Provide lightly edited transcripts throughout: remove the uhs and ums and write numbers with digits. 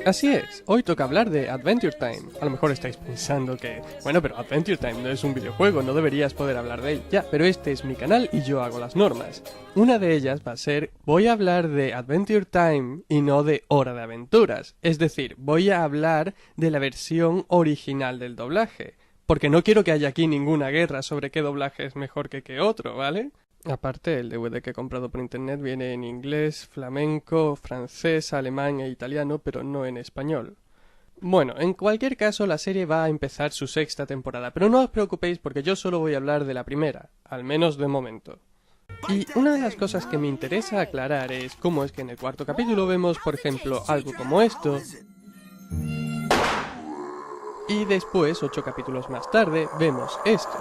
Así es, hoy toca hablar de Adventure Time. A lo mejor estáis pensando que, bueno, pero Adventure Time no es un videojuego, no deberías poder hablar de él. Ya, pero este es mi canal y yo hago las normas. Una de ellas va a ser, voy a hablar de Adventure Time y no de Hora de Aventuras. Es decir, voy a hablar de la versión original del doblaje. Porque no quiero que haya aquí ninguna guerra sobre qué doblaje es mejor que qué otro, ¿vale? Aparte, el DVD que he comprado por internet viene en inglés, flamenco, francés, alemán e italiano, pero no en español. Bueno, en cualquier caso la serie va a empezar su sexta temporada, pero no os preocupéis porque yo solo voy a hablar de la primera, al menos de momento. Y una de las cosas que me interesa aclarar es cómo es que en el cuarto capítulo vemos, por ejemplo, algo como esto, y después, 8 capítulos más tarde, vemos esto.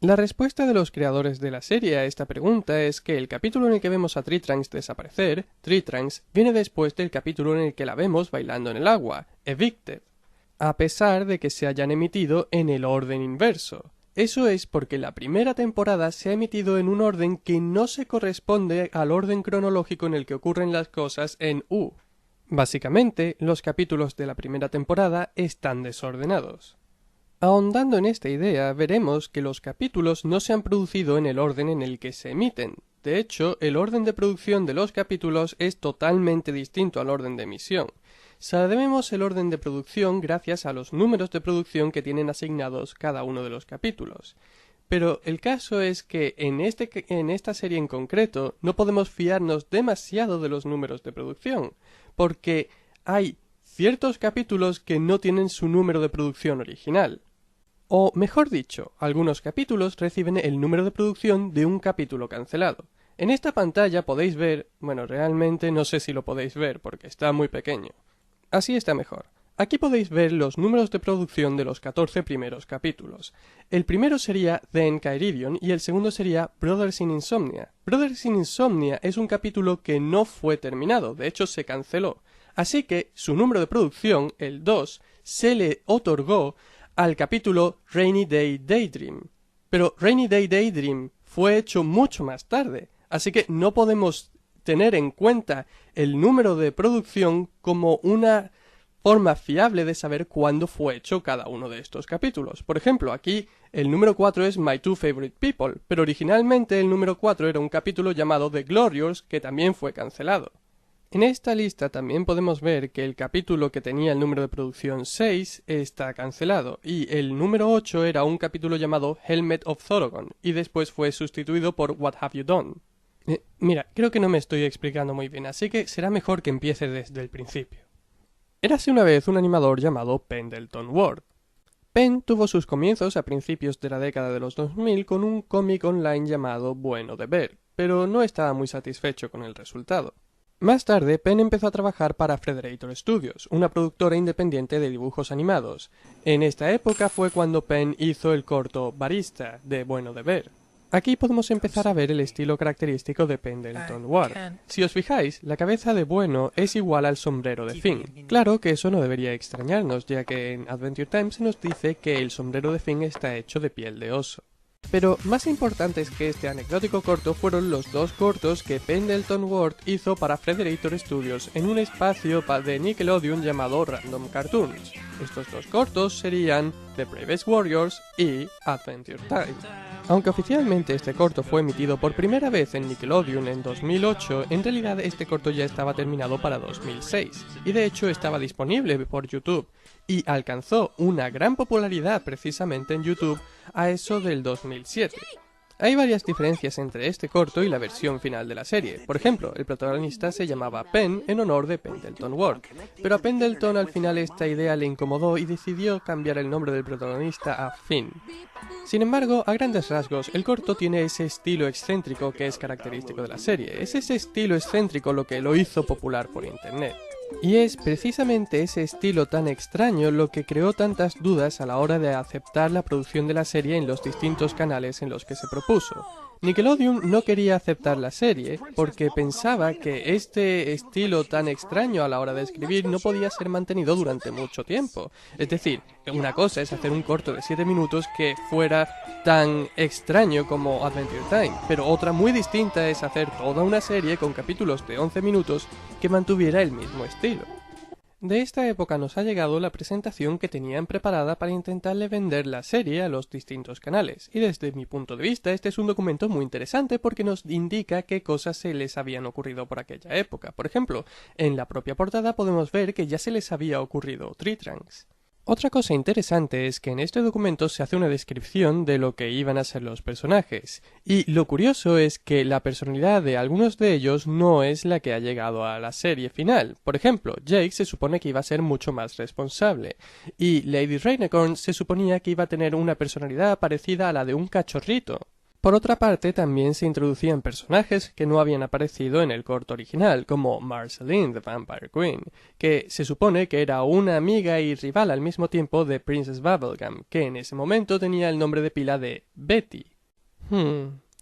La respuesta de los creadores de la serie a esta pregunta es que el capítulo en el que vemos a Tree-Trunks desaparecer, Tree-Trunks, viene después del capítulo en el que la vemos bailando en el agua, Evicted, a pesar de que se hayan emitido en el orden inverso. Eso es porque la primera temporada se ha emitido en un orden que no se corresponde al orden cronológico en el que ocurren las cosas en U. Básicamente, los capítulos de la primera temporada están desordenados. Ahondando en esta idea, veremos que los capítulos no se han producido en el orden en el que se emiten. De hecho, el orden de producción de los capítulos es totalmente distinto al orden de emisión. Sabemos el orden de producción gracias a los números de producción que tienen asignados cada uno de los capítulos. Pero el caso es que en esta serie en concreto no podemos fiarnos demasiado de los números de producción, porque hay ciertos capítulos que no tienen su número de producción original. O, mejor dicho, algunos capítulos reciben el número de producción de un capítulo cancelado. En esta pantalla podéis ver, bueno, realmente no sé si lo podéis ver porque está muy pequeño. Así está mejor. Aquí podéis ver los números de producción de los 14 primeros capítulos. El primero sería The Enchiridion y el segundo sería Brothers in Insomnia. Brothers in Insomnia es un capítulo que no fue terminado, de hecho se canceló. Así que su número de producción, el 2, se le otorgó al capítulo Rainy Day Daydream. Pero Rainy Day Daydream fue hecho mucho más tarde, así que no podemos tener en cuenta el número de producción como una forma fiable de saber cuándo fue hecho cada uno de estos capítulos. Por ejemplo, aquí el número 4 es My Two Favorite People, pero originalmente el número 4 era un capítulo llamado The Glorious que también fue cancelado. En esta lista también podemos ver que el capítulo que tenía el número de producción 6 está cancelado y el número 8 era un capítulo llamado Helmet of Thorogon y después fue sustituido por What Have You Done. Mira, creo que no me estoy explicando muy bien, así que será mejor que empiece desde el principio. Érase una vez un animador llamado Pendleton Ward. Penn tuvo sus comienzos a principios de la década de los 2000 con un cómic online llamado Bueno de Ver, pero no estaba muy satisfecho con el resultado. Más tarde, Penn empezó a trabajar para Frederator Studios, una productora independiente de dibujos animados. En esta época fue cuando Penn hizo el corto Barista, de Bueno de Ver. Aquí podemos empezar a ver el estilo característico de Pendleton Ward. Si os fijáis, la cabeza de Bueno es igual al sombrero de Finn. Claro que eso no debería extrañarnos, ya que en Adventure Time se nos dice que el sombrero de Finn está hecho de piel de oso. Pero más importantes que este anecdótico corto fueron los dos cortos que Pendleton Ward hizo para Frederator Studios en un espacio de Nickelodeon llamado Random Cartoons. Estos dos cortos serían The Bravest Warriors y Adventure Time. Aunque oficialmente este corto fue emitido por primera vez en Nickelodeon en 2008, en realidad este corto ya estaba terminado para 2006, y de hecho estaba disponible por YouTube, y alcanzó una gran popularidad precisamente en YouTube a eso del 2007. Hay varias diferencias entre este corto y la versión final de la serie. Por ejemplo, el protagonista se llamaba Penn en honor de Pendleton Ward, pero a Pendleton al final esta idea le incomodó y decidió cambiar el nombre del protagonista a Finn. Sin embargo, a grandes rasgos, el corto tiene ese estilo excéntrico que es característico de la serie. Es ese estilo excéntrico lo que lo hizo popular por internet. Y es precisamente ese estilo tan extraño lo que creó tantas dudas a la hora de aceptar la producción de la serie en los distintos canales en los que se propuso. Nickelodeon no quería aceptar la serie porque pensaba que este estilo tan extraño a la hora de escribir no podía ser mantenido durante mucho tiempo. Es decir, una cosa es hacer un corto de 7 minutos que fuera tan extraño como Adventure Time, pero otra muy distinta es hacer toda una serie con capítulos de 11 minutos que mantuviera el mismo estilo. De esta época nos ha llegado la presentación que tenían preparada para intentarle vender la serie a los distintos canales, y desde mi punto de vista este es un documento muy interesante porque nos indica qué cosas se les habían ocurrido por aquella época. Por ejemplo, en la propia portada podemos ver que ya se les había ocurrido Tree Trunks. Otra cosa interesante es que en este documento se hace una descripción de lo que iban a ser los personajes, y lo curioso es que la personalidad de algunos de ellos no es la que ha llegado a la serie final. Por ejemplo, Jake se supone que iba a ser mucho más responsable, y Lady Rainicorn se suponía que iba a tener una personalidad parecida a la de un cachorrito. Por otra parte, también se introducían personajes que no habían aparecido en el corto original, como Marceline the Vampire Queen, que se supone que era una amiga y rival al mismo tiempo de Princess Bubblegum, que en ese momento tenía el nombre de pila de Betty.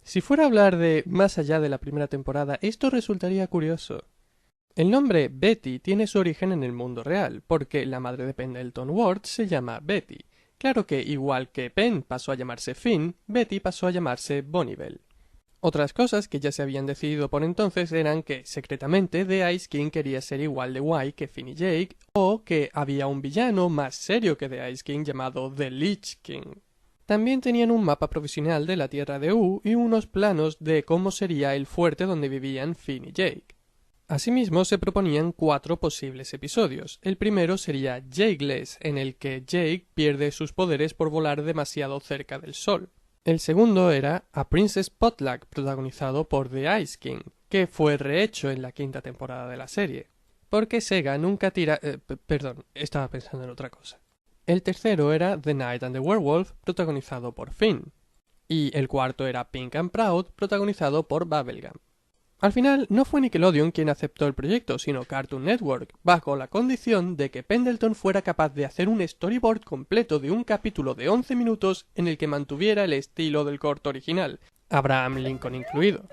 Si fuera a hablar de más allá de la primera temporada, esto resultaría curioso. El nombre Betty tiene su origen en el mundo real, porque la madre de Pendleton Ward se llama Betty. Claro que, igual que Penn pasó a llamarse Finn, Betty pasó a llamarse Bonnibel. Otras cosas que ya se habían decidido por entonces eran que, secretamente, The Ice King quería ser igual de guay que Finn y Jake, o que había un villano más serio que The Ice King llamado The Lich King. También tenían un mapa provisional de la Tierra de U y unos planos de cómo sería el fuerte donde vivían Finn y Jake. Asimismo, se proponían 4 posibles episodios. El primero sería Jakeless, en el que Jake pierde sus poderes por volar demasiado cerca del sol. El segundo era A Princess Potluck, protagonizado por The Ice King, que fue rehecho en la 5ª temporada de la serie, porque Sega nunca estaba pensando en otra cosa. El tercero era The Night and the Werewolf, protagonizado por Finn. Y el cuarto era Pink and Proud, protagonizado por Bubblegum. Al final, no fue Nickelodeon quien aceptó el proyecto, sino Cartoon Network, bajo la condición de que Pendleton fuera capaz de hacer un storyboard completo de un capítulo de 11 minutos en el que mantuviera el estilo del corto original, Abraham Lincoln incluido.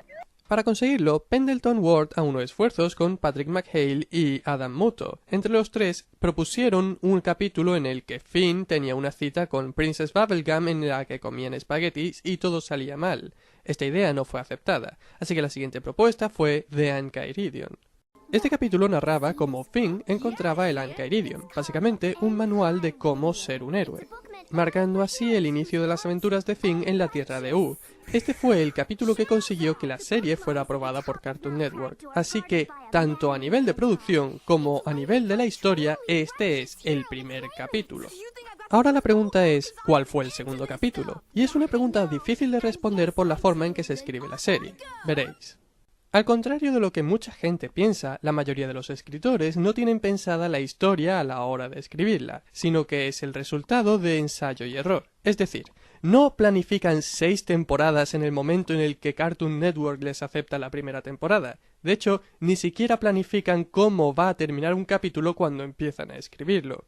Para conseguirlo, Pendleton Ward aunó esfuerzos con Patrick McHale y Adam Muto. Entre los tres, propusieron un capítulo en el que Finn tenía una cita con Princess Bubblegum en la que comían espaguetis y todo salía mal. Esta idea no fue aceptada, así que la siguiente propuesta fue The Anchiridion. Este capítulo narraba cómo Finn encontraba el Anchiridion, básicamente un manual de cómo ser un héroe, marcando así el inicio de las aventuras de Finn en la Tierra de U. Este fue el capítulo que consiguió que la serie fuera aprobada por Cartoon Network, así que, tanto a nivel de producción como a nivel de la historia, este es el primer capítulo. Ahora la pregunta es, ¿cuál fue el segundo capítulo? Y es una pregunta difícil de responder por la forma en que se escribe la serie. Veréis. Al contrario de lo que mucha gente piensa, la mayoría de los escritores no tienen pensada la historia a la hora de escribirla, sino que es el resultado de ensayo y error. Es decir, no planifican 6 temporadas en el momento en el que Cartoon Network les acepta la primera temporada. De hecho, ni siquiera planifican cómo va a terminar un capítulo cuando empiezan a escribirlo.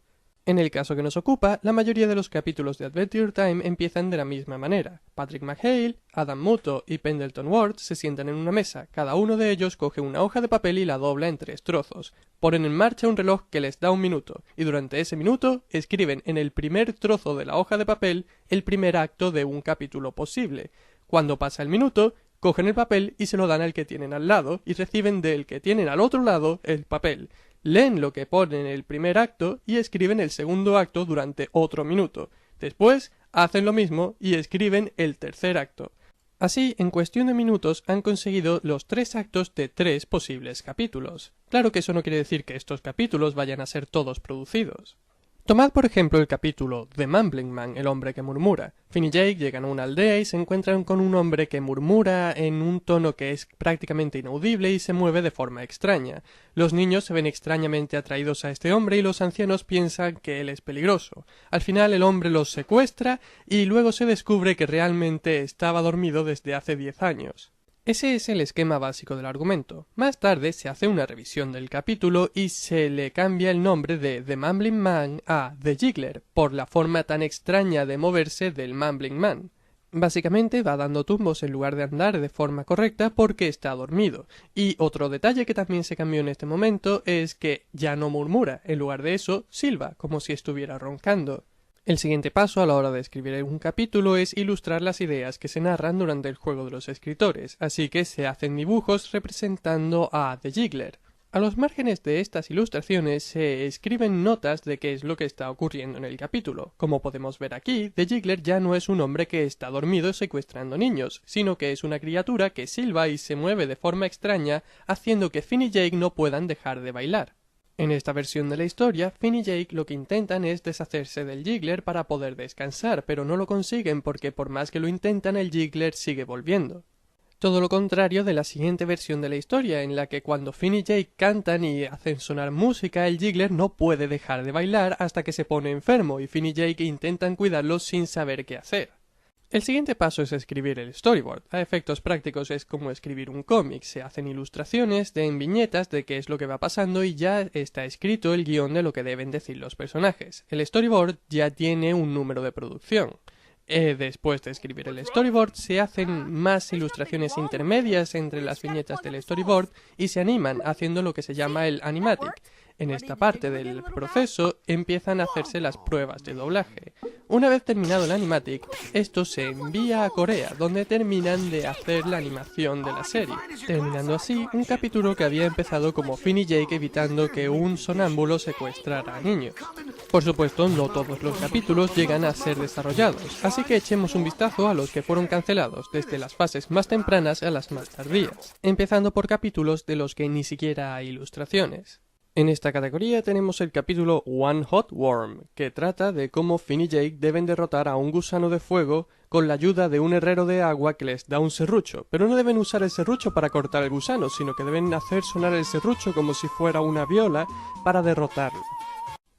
En el caso que nos ocupa, la mayoría de los capítulos de Adventure Time empiezan de la misma manera. Patrick McHale, Adam Muto y Pendleton Ward se sientan en una mesa, cada uno de ellos coge una hoja de papel y la dobla en 3 trozos. Ponen en marcha un reloj que les da 1 minuto, y durante ese minuto escriben en el primer trozo de la hoja de papel el primer acto de un capítulo posible. Cuando pasa el minuto, cogen el papel y se lo dan al que tienen al lado, y reciben del que tienen al otro lado el papel. Leen lo que pone en el primer acto y escriben el segundo acto durante otro minuto. Después hacen lo mismo y escriben el tercer acto. Así, en cuestión de minutos han conseguido los 3 actos de 3 posibles capítulos. Claro que eso no quiere decir que estos capítulos vayan a ser todos producidos. Tomad por ejemplo el capítulo The Mumbling Man, el hombre que murmura. Finn y Jake llegan a una aldea y se encuentran con un hombre que murmura en un tono que es prácticamente inaudible y se mueve de forma extraña. Los niños se ven extrañamente atraídos a este hombre y los ancianos piensan que él es peligroso. Al final el hombre los secuestra y luego se descubre que realmente estaba dormido desde hace 10 años. Ese es el esquema básico del argumento. Más tarde se hace una revisión del capítulo y se le cambia el nombre de The Mumbling Man a The Jiggler, por la forma tan extraña de moverse del Mumbling Man. Básicamente va dando tumbos en lugar de andar de forma correcta porque está dormido. Y otro detalle que también se cambió en este momento es que ya no murmura, en lugar de eso silba, como si estuviera roncando. El siguiente paso a la hora de escribir un capítulo es ilustrar las ideas que se narran durante el juego de los escritores, así que se hacen dibujos representando a The Giggler. A los márgenes de estas ilustraciones se escriben notas de qué es lo que está ocurriendo en el capítulo. Como podemos ver aquí, The Giggler ya no es un hombre que está dormido secuestrando niños, sino que es una criatura que silba y se mueve de forma extraña, haciendo que Finn y Jake no puedan dejar de bailar. En esta versión de la historia, Finn y Jake lo que intentan es deshacerse del Giggler para poder descansar, pero no lo consiguen porque por más que lo intentan, el Giggler sigue volviendo. Todo lo contrario de la siguiente versión de la historia, en la que cuando Finn y Jake cantan y hacen sonar música, el Giggler no puede dejar de bailar hasta que se pone enfermo y Finn y Jake intentan cuidarlo sin saber qué hacer. El siguiente paso es escribir el storyboard. A efectos prácticos es como escribir un cómic. Se hacen ilustraciones en viñetas de qué es lo que va pasando y ya está escrito el guión de lo que deben decir los personajes. El storyboard ya tiene un número de producción. Después de escribir el storyboard se hacen más ilustraciones intermedias entre las viñetas del storyboard y se animan haciendo lo que se llama el animatic. En esta parte del proceso empiezan a hacerse las pruebas de doblaje. Una vez terminado el animatic, esto se envía a Corea, donde terminan de hacer la animación de la serie, terminando así un capítulo que había empezado como Finn y Jake evitando que un sonámbulo secuestrara a niños. Por supuesto, no todos los capítulos llegan a ser desarrollados, así que echemos un vistazo a los que fueron cancelados, desde las fases más tempranas a las más tardías, empezando por capítulos de los que ni siquiera hay ilustraciones. En esta categoría tenemos el capítulo One Hot Worm, que trata de cómo Finn y Jake deben derrotar a un gusano de fuego con la ayuda de un herrero de agua que les da un serrucho, pero no deben usar el serrucho para cortar el gusano, sino que deben hacer sonar el serrucho como si fuera una viola para derrotarlo.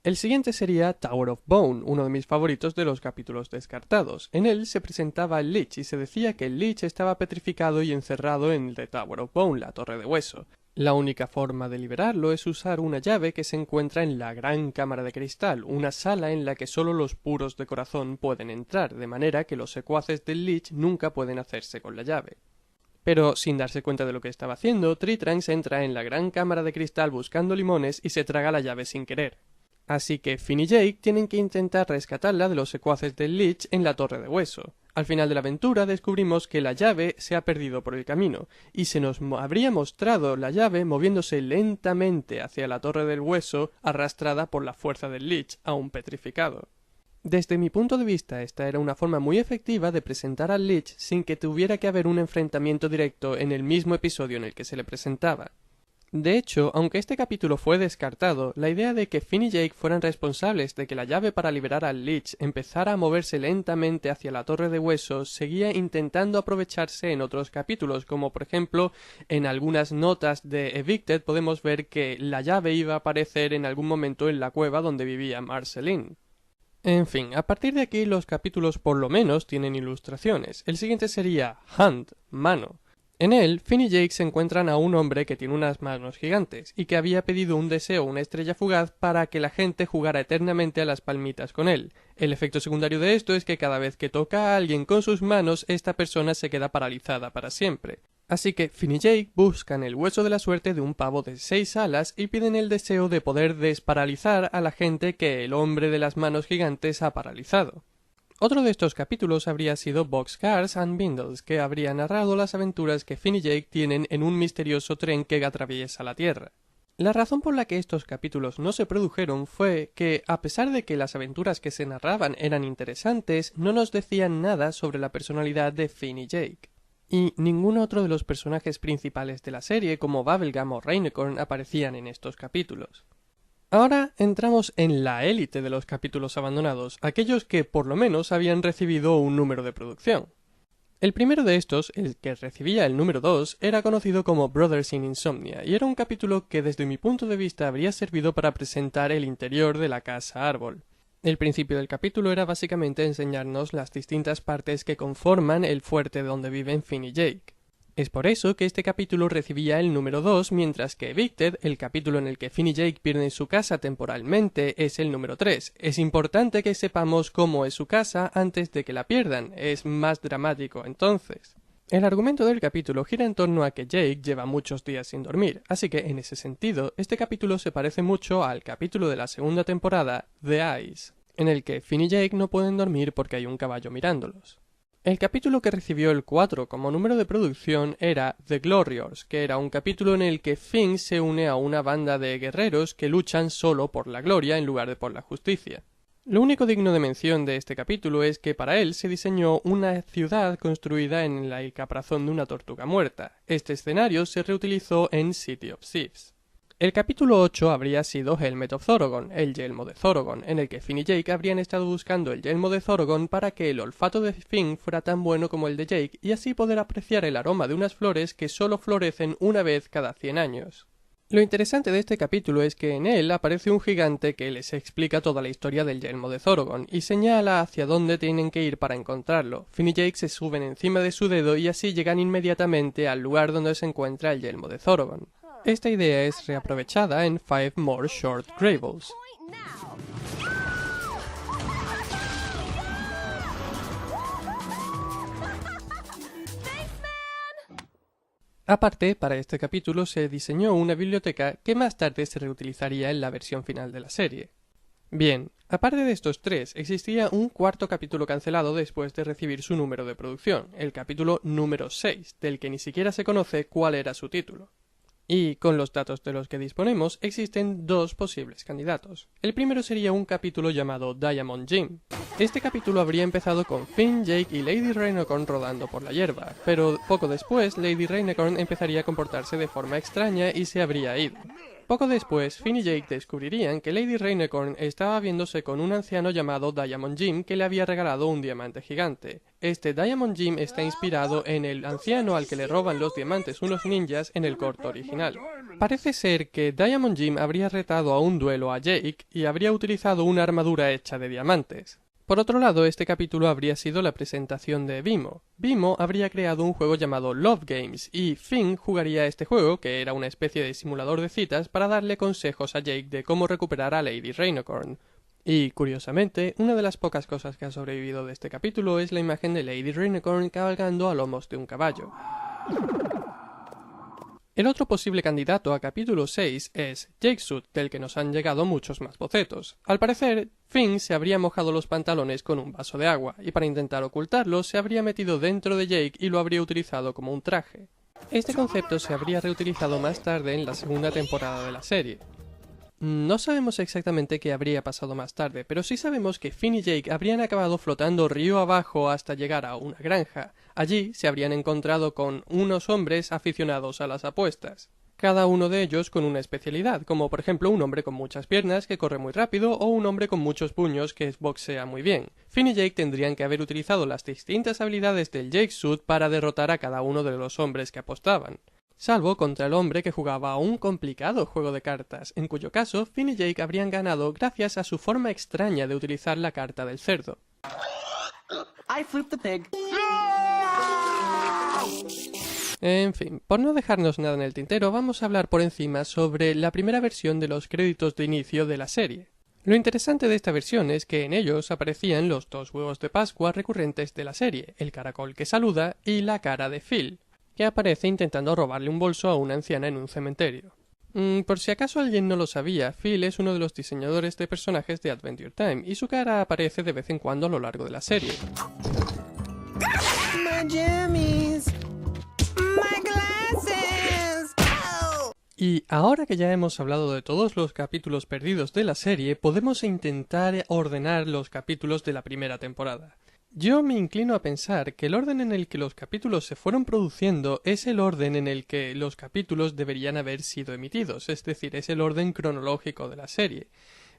El siguiente sería Tower of Bone, uno de mis favoritos de los capítulos descartados. En él se presentaba el Lich y se decía que el Lich estaba petrificado y encerrado en The Tower of Bone, la torre de hueso. La única forma de liberarlo es usar una llave que se encuentra en la Gran Cámara de Cristal, una sala en la que solo los puros de corazón pueden entrar, de manera que los secuaces del Lich nunca pueden hacerse con la llave. Pero, sin darse cuenta de lo que estaba haciendo, Trunks entra en la Gran Cámara de Cristal buscando limones y se traga la llave sin querer. Así que Finn y Jake tienen que intentar rescatarla de los secuaces del Lich en la Torre de Hueso. Al final de la aventura descubrimos que la llave se ha perdido por el camino, y se nos habría mostrado la llave moviéndose lentamente hacia la Torre del Hueso, arrastrada por la fuerza del Lich, aún petrificado. Desde mi punto de vista, esta era una forma muy efectiva de presentar al Lich sin que tuviera que haber un enfrentamiento directo en el mismo episodio en el que se le presentaba. De hecho, aunque este capítulo fue descartado, la idea de que Finn y Jake fueran responsables de que la llave para liberar al Lich empezara a moverse lentamente hacia la Torre de Hueso seguía intentando aprovecharse en otros capítulos, como por ejemplo en algunas notas de Evicted podemos ver que la llave iba a aparecer en algún momento en la cueva donde vivía Marceline. En fin, a partir de aquí los capítulos por lo menos tienen ilustraciones. El siguiente sería Hand, mano. En él, Finn y Jake se encuentran a un hombre que tiene unas manos gigantes y que había pedido un deseo, una estrella fugaz, para que la gente jugara eternamente a las palmitas con él. El efecto secundario de esto es que cada vez que toca a alguien con sus manos, esta persona se queda paralizada para siempre. Así que Finn y Jake buscan el hueso de la suerte de un pavo de 6 alas y piden el deseo de poder desparalizar a la gente que el hombre de las manos gigantes ha paralizado. Otro de estos capítulos habría sido Boxcars and Bindles, que habría narrado las aventuras que Finn y Jake tienen en un misterioso tren que atraviesa la Tierra. La razón por la que estos capítulos no se produjeron fue que, a pesar de que las aventuras que se narraban eran interesantes, no nos decían nada sobre la personalidad de Finn y Jake. Y ningún otro de los personajes principales de la serie, como Bubblegum o Rainicorn, aparecían en estos capítulos. Ahora entramos en la élite de los capítulos abandonados, aquellos que por lo menos habían recibido un número de producción. El primero de estos, el que recibía el número 2, era conocido como Brothers in Insomnia, y era un capítulo que desde mi punto de vista habría servido para presentar el interior de la casa árbol. El principio del capítulo era básicamente enseñarnos las distintas partes que conforman el fuerte donde viven Finn y Jake. Es por eso que este capítulo recibía el número 2, mientras que Evicted, el capítulo en el que Finn y Jake pierden su casa temporalmente, es el número 3. Es importante que sepamos cómo es su casa antes de que la pierdan, es más dramático entonces. El argumento del capítulo gira en torno a que Jake lleva muchos días sin dormir, así que en ese sentido, este capítulo se parece mucho al capítulo de la segunda temporada, The Ice, en el que Finn y Jake no pueden dormir porque hay un caballo mirándolos. El capítulo que recibió el 4 como número de producción era The Glorious, que era un capítulo en el que Finn se une a una banda de guerreros que luchan solo por la gloria en lugar de por la justicia. Lo único digno de mención de este capítulo es que para él se diseñó una ciudad construida en el caparazón de una tortuga muerta. Este escenario se reutilizó en City of Thieves. El capítulo 8 habría sido Helmet of Thorogon, el yelmo de Thorogon, en el que Finn y Jake habrían estado buscando el yelmo de Thorogon para que el olfato de Finn fuera tan bueno como el de Jake y así poder apreciar el aroma de unas flores que solo florecen una vez cada 100 años. Lo interesante de este capítulo es que en él aparece un gigante que les explica toda la historia del yelmo de Thorogon y señala hacia dónde tienen que ir para encontrarlo. Finn y Jake se suben encima de su dedo y así llegan inmediatamente al lugar donde se encuentra el yelmo de Thorogon. Esta idea es reaprovechada en Five More Short Grables. Aparte, para este capítulo se diseñó una biblioteca que más tarde se reutilizaría en la versión final de la serie. Bien, aparte de estos tres, existía un cuarto capítulo cancelado después de recibir su número de producción, el capítulo número 6, del que ni siquiera se conoce cuál era su título. Y, con los datos de los que disponemos, existen dos posibles candidatos. El primero sería un capítulo llamado Diamond Jim. Este capítulo habría empezado con Finn, Jake y Lady Rainicorn rodando por la hierba, pero poco después Lady Rainicorn empezaría a comportarse de forma extraña y se habría ido. Poco después, Finn y Jake descubrirían que Lady Rainicorn estaba viéndose con un anciano llamado Diamond Jim que le había regalado un diamante gigante. Este Diamond Jim está inspirado en el anciano al que le roban los diamantes unos ninjas en el corto original. Parece ser que Diamond Jim habría retado a un duelo a Jake y habría utilizado una armadura hecha de diamantes. Por otro lado, este capítulo habría sido la presentación de Vimo. Vimo habría creado un juego llamado Love Games y Finn jugaría este juego, que era una especie de simulador de citas, para darle consejos a Jake de cómo recuperar a Lady Rainicorn. Y, curiosamente, una de las pocas cosas que ha sobrevivido de este capítulo es la imagen de Lady Rainicorn cabalgando a lomos de un caballo. El otro posible candidato a capítulo 6 es Jake Suit, del que nos han llegado muchos más bocetos. Al parecer, Finn se habría mojado los pantalones con un vaso de agua, y para intentar ocultarlo se habría metido dentro de Jake y lo habría utilizado como un traje. Este concepto se habría reutilizado más tarde en la segunda temporada de la serie. No sabemos exactamente qué habría pasado más tarde, pero sí sabemos que Finn y Jake habrían acabado flotando río abajo hasta llegar a una granja. Allí se habrían encontrado con unos hombres aficionados a las apuestas. Cada uno de ellos con una especialidad, como por ejemplo un hombre con muchas piernas que corre muy rápido o un hombre con muchos puños que boxea muy bien. Finn y Jake tendrían que haber utilizado las distintas habilidades del Jake Suit para derrotar a cada uno de los hombres que apostaban. Salvo contra el hombre que jugaba a un complicado juego de cartas, en cuyo caso Finn y Jake habrían ganado gracias a su forma extraña de utilizar la carta del cerdo. I flipped the pig. En fin, por no dejarnos nada en el tintero, vamos a hablar por encima sobre la primera versión de los créditos de inicio de la serie. Lo interesante de esta versión es que en ellos aparecían los dos huevos de Pascua recurrentes de la serie, el caracol que saluda y la cara de Phil, que aparece intentando robarle un bolso a una anciana en un cementerio. Por si acaso alguien no lo sabía, Phil es uno de los diseñadores de personajes de Adventure Time y su cara aparece de vez en cuando a lo largo de la serie. My jammies. My glasses. Oh. Y ahora que ya hemos hablado de todos los capítulos perdidos de la serie, podemos intentar ordenar los capítulos de la primera temporada. Yo me inclino a pensar que el orden en el que los capítulos se fueron produciendo es el orden en el que los capítulos deberían haber sido emitidos, es decir, es el orden cronológico de la serie.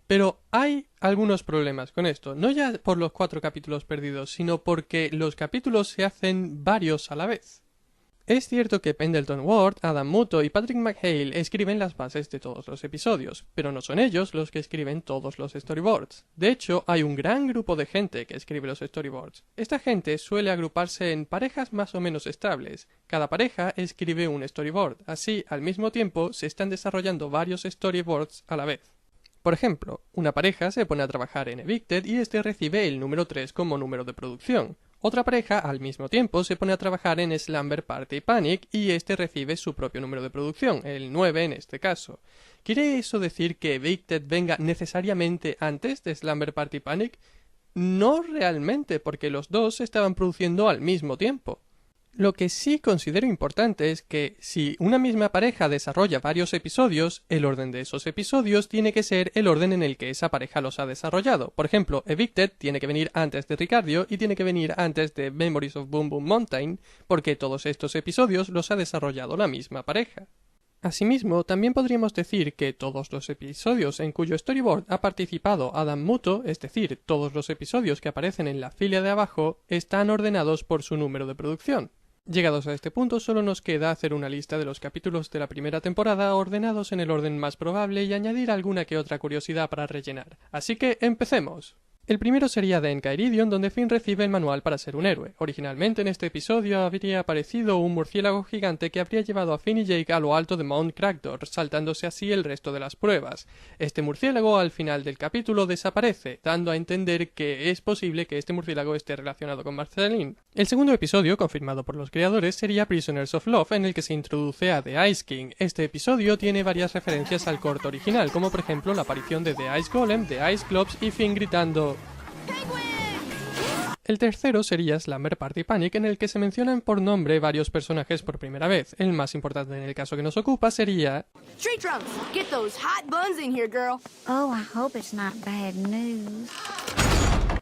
Pero hay algunos problemas con esto, no ya por los 4 capítulos perdidos, sino porque los capítulos se hacen varios a la vez. Es cierto que Pendleton Ward, Adam Muto y Patrick McHale escriben las bases de todos los episodios, pero no son ellos los que escriben todos los storyboards. De hecho, hay un gran grupo de gente que escribe los storyboards. Esta gente suele agruparse en parejas más o menos estables. Cada pareja escribe un storyboard, así al mismo tiempo se están desarrollando varios storyboards a la vez. Por ejemplo, una pareja se pone a trabajar en Evicted y este recibe el número 3 como número de producción. Otra pareja, al mismo tiempo, se pone a trabajar en Slumber Party Panic y este recibe su propio número de producción, el 9 en este caso. ¿Quiere eso decir que Evicted venga necesariamente antes de Slumber Party Panic? No realmente, porque los dos se estaban produciendo al mismo tiempo. Lo que sí considero importante es que si una misma pareja desarrolla varios episodios, el orden de esos episodios tiene que ser el orden en el que esa pareja los ha desarrollado. Por ejemplo, Evicted tiene que venir antes de Ricardio y tiene que venir antes de Memories of Boom Boom Mountain, porque todos estos episodios los ha desarrollado la misma pareja. Asimismo, también podríamos decir que todos los episodios en cuyo storyboard ha participado Adam Muto, es decir, todos los episodios que aparecen en la fila de abajo, están ordenados por su número de producción. Llegados a este punto, solo nos queda hacer una lista de los capítulos de la primera temporada ordenados en el orden más probable y añadir alguna que otra curiosidad para rellenar. Así que empecemos. El primero sería The Enchiridion, donde Finn recibe el manual para ser un héroe. Originalmente en este episodio habría aparecido un murciélago gigante que habría llevado a Finn y Jake a lo alto de Mount Crackdoor, saltándose así el resto de las pruebas. Este murciélago al final del capítulo desaparece, dando a entender que es posible que este murciélago esté relacionado con Marceline. El segundo episodio, confirmado por los creadores, sería Prisoners of Love, en el que se introduce a The Ice King. Este episodio tiene varias referencias al corto original, como por ejemplo la aparición de The Ice Golem, The Ice Globes y Finn gritando El tercero sería Slumber Party Panic, en el que se mencionan por nombre varios personajes por primera vez. El más importante en el caso que nos ocupa sería Tree Trunks, get those hot buns in here, girl. Oh, I hope it's not bad news.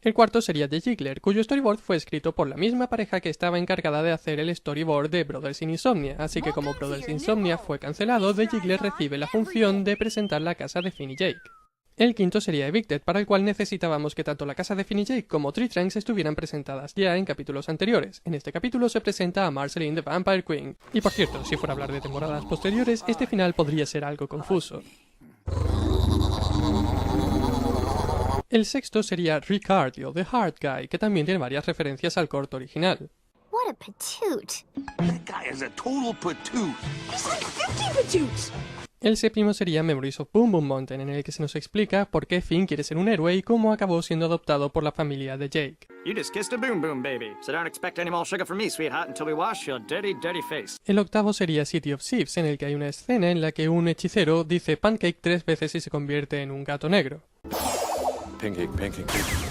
El cuarto sería The Jiggler, cuyo storyboard fue escrito por la misma pareja que estaba encargada de hacer el storyboard de Brothers in Insomnia, así que como Brothers in Insomnia fue cancelado, The Jiggler recibe la función de presentar la casa de Finn y Jake. El quinto sería Evicted, para el cual necesitábamos que tanto la casa de Finn y Jake como Tree Trunks estuvieran presentadas ya en capítulos anteriores. En este capítulo se presenta a Marceline the Vampire Queen. Y por cierto, si fuera a hablar de temporadas posteriores, este final podría ser algo confuso. El sexto sería Ricardio, The Hard Guy, que también tiene varias referencias al corto original. What a patoot. That guy is a total patoot. He's like 50 patoots. El séptimo sería Memories of Boom Boom Mountain, en el que se nos explica por qué Finn quiere ser un héroe y cómo acabó siendo adoptado por la familia de Jake. You just kissed a boom boom baby, so don't expect any more sugar from me, sweetheart, until we wash your dirty, dirty face. El octavo sería City of Thieves, en el que hay una escena en la que un hechicero dice pancake 3 veces y se convierte en un gato negro. Pancake, pancake, pancake.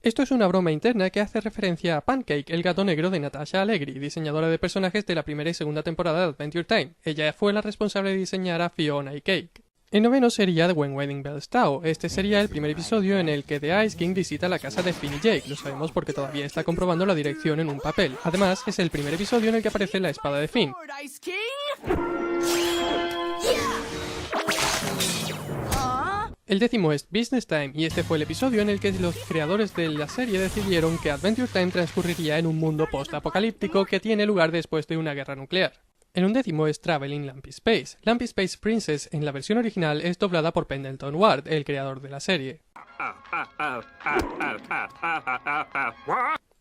Esto es una broma interna que hace referencia a Pancake, el gato negro de Natasha Allegri, diseñadora de personajes de la primera y segunda temporada de Adventure Time. Ella fue la responsable de diseñar a Fiona y Cake. El noveno sería The When Wedding Bells Tao. Este sería el primer episodio en el que The Ice King visita la casa de Finn y Jake. Lo sabemos porque todavía está comprobando la dirección en un papel. Además, es el primer episodio en el que aparece la espada de Finn. Lord Ice King. El décimo es Business Time, y este fue el episodio en el que los creadores de la serie decidieron que Adventure Time transcurriría en un mundo post-apocalíptico que tiene lugar después de una guerra nuclear. El undécimo es Traveling Lumpy Space. Lumpy Space Princess en la versión original es doblada por Pendleton Ward, el creador de la serie.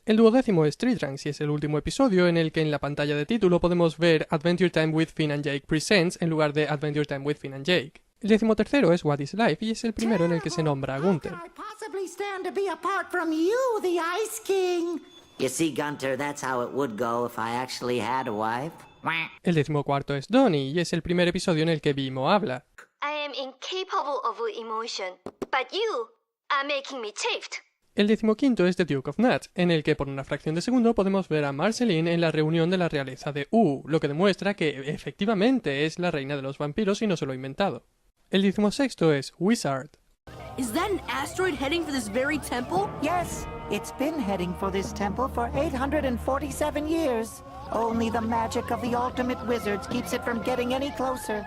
El duodécimo es Tree Trunks y es el último episodio en el que en la pantalla de título podemos ver Adventure Time with Finn and Jake Presents en lugar de Adventure Time with Finn and Jake. El 13º es What is Life y es el primero en el que se nombra a Gunther. How could I possibly stand to be apart from you, the Ice King? You see, Gunter, that's how it would go if I actually had a wife. El 14º es Donnie y es el primer episodio en el que Bimo habla. I am incapable of emotion, but you are making me tilt. El 15º es The Duke of Nuts, en el que por una fracción de segundo podemos ver a Marceline en la reunión de la realeza de lo que demuestra que efectivamente es la reina de los vampiros y no se lo ha inventado. El 16º es Wizard. Is that an asteroid heading for this very temple? Yes, it's been heading for this temple for 847 years. Only the magic of the ultimate wizards keeps it from getting any closer.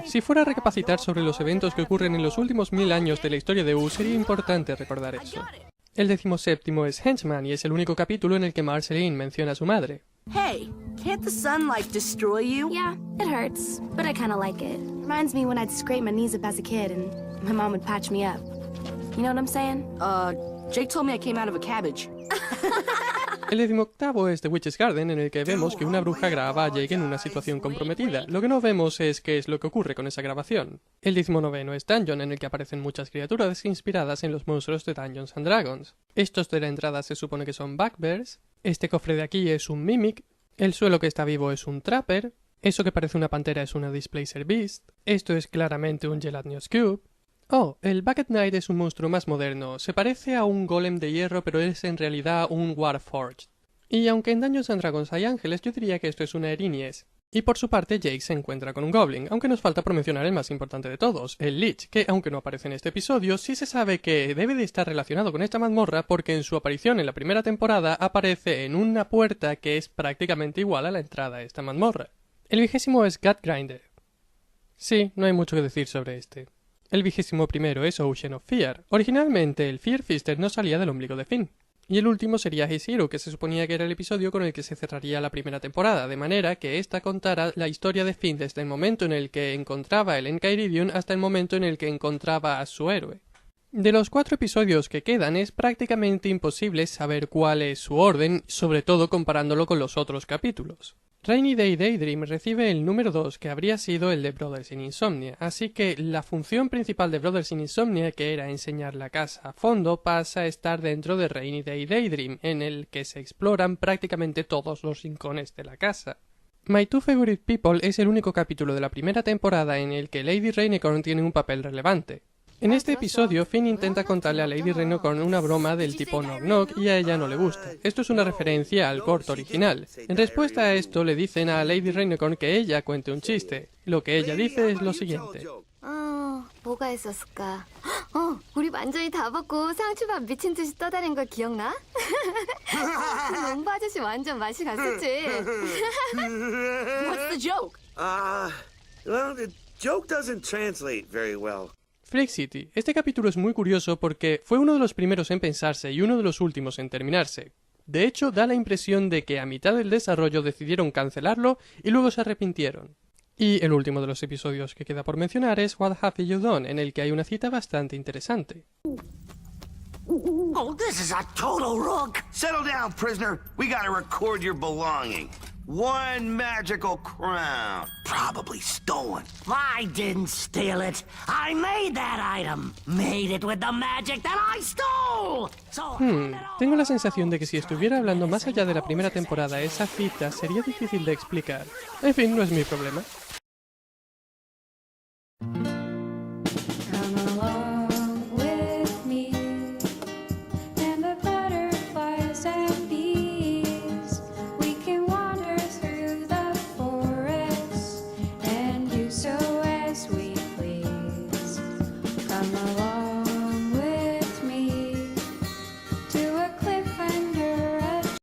Si fuera a recapacitar sobre los eventos que ocurren en los últimos 1000 años de la historia de sería importante recordar eso. El 17º es Henchman y es el único capítulo en el que Marceline menciona a su madre. Hey, can't the sun, like, destroy you? Yeah, it hurts, but I kind of like it. Reminds me when I'd scrape my knees up as a kid and my mom would patch me up. You know what I'm saying? Jake told me I came out of a cabbage. El 18º es The Witch's Garden, en el que vemos que una bruja graba a Jake en una situación comprometida. Lo que no vemos es qué es lo que ocurre con esa grabación. El 19º es Dungeon, en el que aparecen muchas criaturas inspiradas en los monstruos de Dungeons and Dragons. Estos de la entrada se supone que son bugbears, este cofre de aquí es un mimic, el suelo que está vivo es un trapper, eso que parece una pantera es una displacer beast, esto es claramente un gelatinous cube. Oh, el Bucket Knight es un monstruo más moderno, se parece a un golem de hierro pero es en realidad un Warforged. Y aunque en Dungeons and Dragons hay ángeles, yo diría que esto es una Erinies. Y por su parte Jake se encuentra con un Goblin, aunque nos falta por mencionar el más importante de todos, el Lich, que aunque no aparece en este episodio, sí se sabe que debe de estar relacionado con esta mazmorra porque en su aparición en la primera temporada aparece en una puerta que es prácticamente igual a la entrada a esta mazmorra. El 20º es Gutgrinder. Sí, no hay mucho que decir sobre este. El 21º es Ocean of Fear. Originalmente el Fear Fister no salía del ombligo de Finn. Y el último sería His Hero, que se suponía que era el episodio con el que se cerraría la primera temporada, de manera que ésta contara la historia de Finn desde el momento en el que encontraba el Enchiridion hasta el momento en el que encontraba a su héroe. De los 4 episodios que quedan es prácticamente imposible saber cuál es su orden, sobre todo comparándolo con los otros capítulos. Rainy Day Daydream recibe el número 2, que habría sido el de Brothers in Insomnia, así que la función principal de Brothers in Insomnia, que era enseñar la casa a fondo, pasa a estar dentro de Rainy Day Daydream, en el que se exploran prácticamente todos los rincones de la casa. My Two Favorite People es el único capítulo de la primera temporada en el que Lady Rainicorn tiene un papel relevante. En este episodio, Finn intenta contarle a Lady Rainicorn una broma del tipo knock knock y a ella no le gusta. Esto es una referencia al corto original. En respuesta a esto, le dicen a Lady Rainicorn que ella cuente un chiste. Lo que ella dice es lo siguiente. 뭐가 있었을까? 우리 완전히 다 벗고 상추밥 미친 듯이 떠다닌 거 기억나? 농부 아저씨 완전 맛이 갔었지. What's the joke? Well, the joke doesn't translate very well. Freak City. Este capítulo es muy curioso porque fue uno de los primeros en pensarse y uno de los últimos en terminarse. De hecho, da la impresión de que a mitad del desarrollo decidieron cancelarlo y luego se arrepintieron. Y el último de los episodios que queda por mencionar es What Have You Done, en el que hay una cita bastante interesante. Oh, this is a total rook. Settle down, prisoner. We gotta record your belonging. One magical crown. Probably stolen. I didn't steal it. I made that item. Made it with the magic that I stole. So Tengo la sensación de que si estuviera hablando más allá de la primera temporada, esa cita sería difícil de explicar. En fin, no es mi problema.